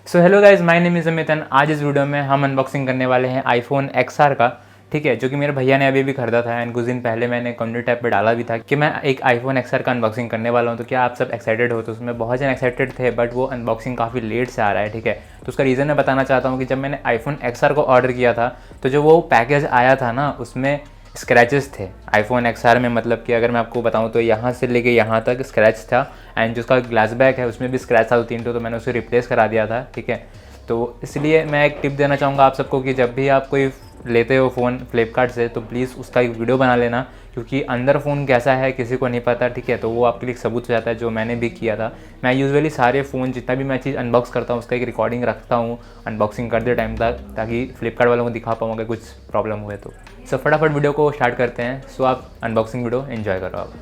So hello guys, my name is Amit and आज इस video में हम अनबॉक्सिंग करने वाले हैं आईफोन XR का। ठीक है, जो कि मेरे भैया ने अभी खरीदा था एंड कुछ दिन पहले मैंने कम्युनिटी टैब पे डाला भी था कि मैं एक आईफोन XR का अनबॉक्सिंग करने वाला हूँ। तो क्या आप सब एक्साइटेड हो? तो उसमें बहुत जन एक्साइटेड थे, बट वो अनबॉक्सिंग काफ़ी लेट से आ रहा है। ठीक है, तो उसका रीज़न मैं बताना चाहता हूँ कि जब मैंने आईफोन XR को ऑर्डर किया था तो जो वो पैकेज आया था ना, उसमें स्क्रैचेस थे आईफोन XR में। मतलब कि अगर मैं आपको बताऊं तो यहाँ से लेके यहाँ तक स्क्रैच था एंड जो उसका ग्लास बैक है उसमें भी स्क्रैच था 2-3 तो मैंने उसे रिप्लेस करा दिया था। ठीक है, तो इसलिए मैं एक टिप देना चाहूँगा आप सबको कि जब भी आप कोई लेते हो फ़ोन फ्लिपकार्ट से तो प्लीज़ उसका एक वीडियो बना लेना, क्योंकि अंदर फ़ोन कैसा है किसी को नहीं पता। ठीक है, तो वो आपके लिए एक सबूत हो जाता है, जो मैंने भी किया था। मैं यूजुअली सारे फ़ोन जितना भी मैं चीज़ अनबॉक्स करता हूँ उसका एक रिकॉर्डिंग रखता हूँ अनबॉक्सिंग करते टाइम तक, ताकि फ्लिपकार्ट वालों को दिखा पाऊँ अगर कुछ प्रॉब्लम हुए तो। सो फटाफट वीडियो को स्टार्ट करते हैं। सो आप अनबॉक्सिंग वीडियो एंजॉय करो आप।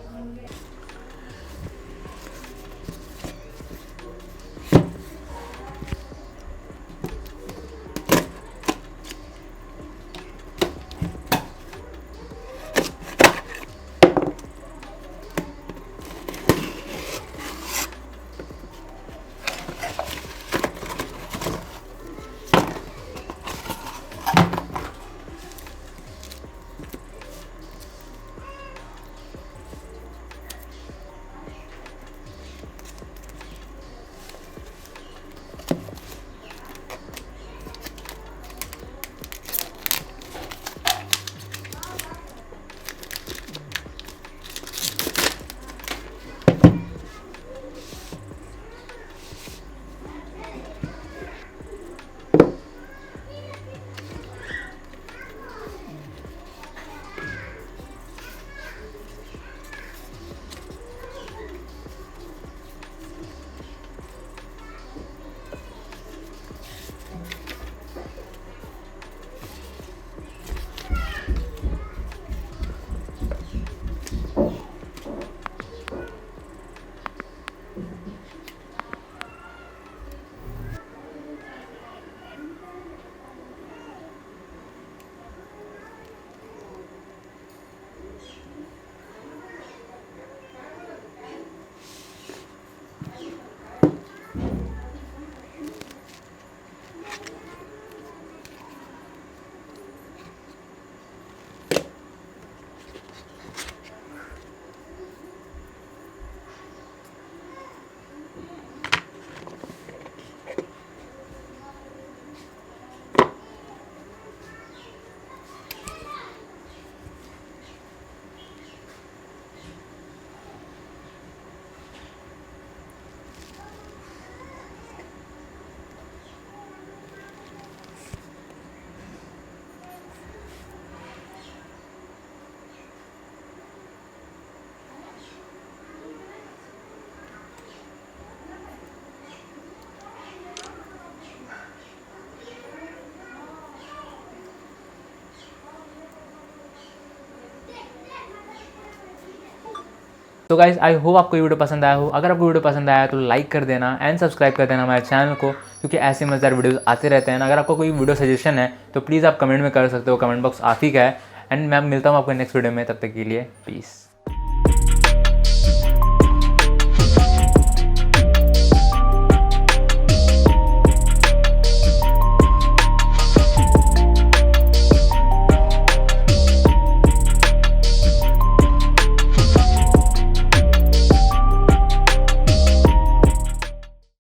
तो गाइज आई होप आपको ये वीडियो पसंद आया हो। अगर आपको वीडियो पसंद आया तो लाइक कर देना एंड सब्सक्राइब कर देना हमारे चैनल को, क्योंकि ऐसे मज़ेदार वीडियोस आते रहते हैं। अगर आपको कोई वीडियो सजेशन है तो प्लीज़ आप कमेंट में कर सकते हो, कमेंट बॉक्स आप ही का है। एंड मैं मिलता हूँ आपको नेक्स्ट वीडियो में, तब तक के लिए पीस।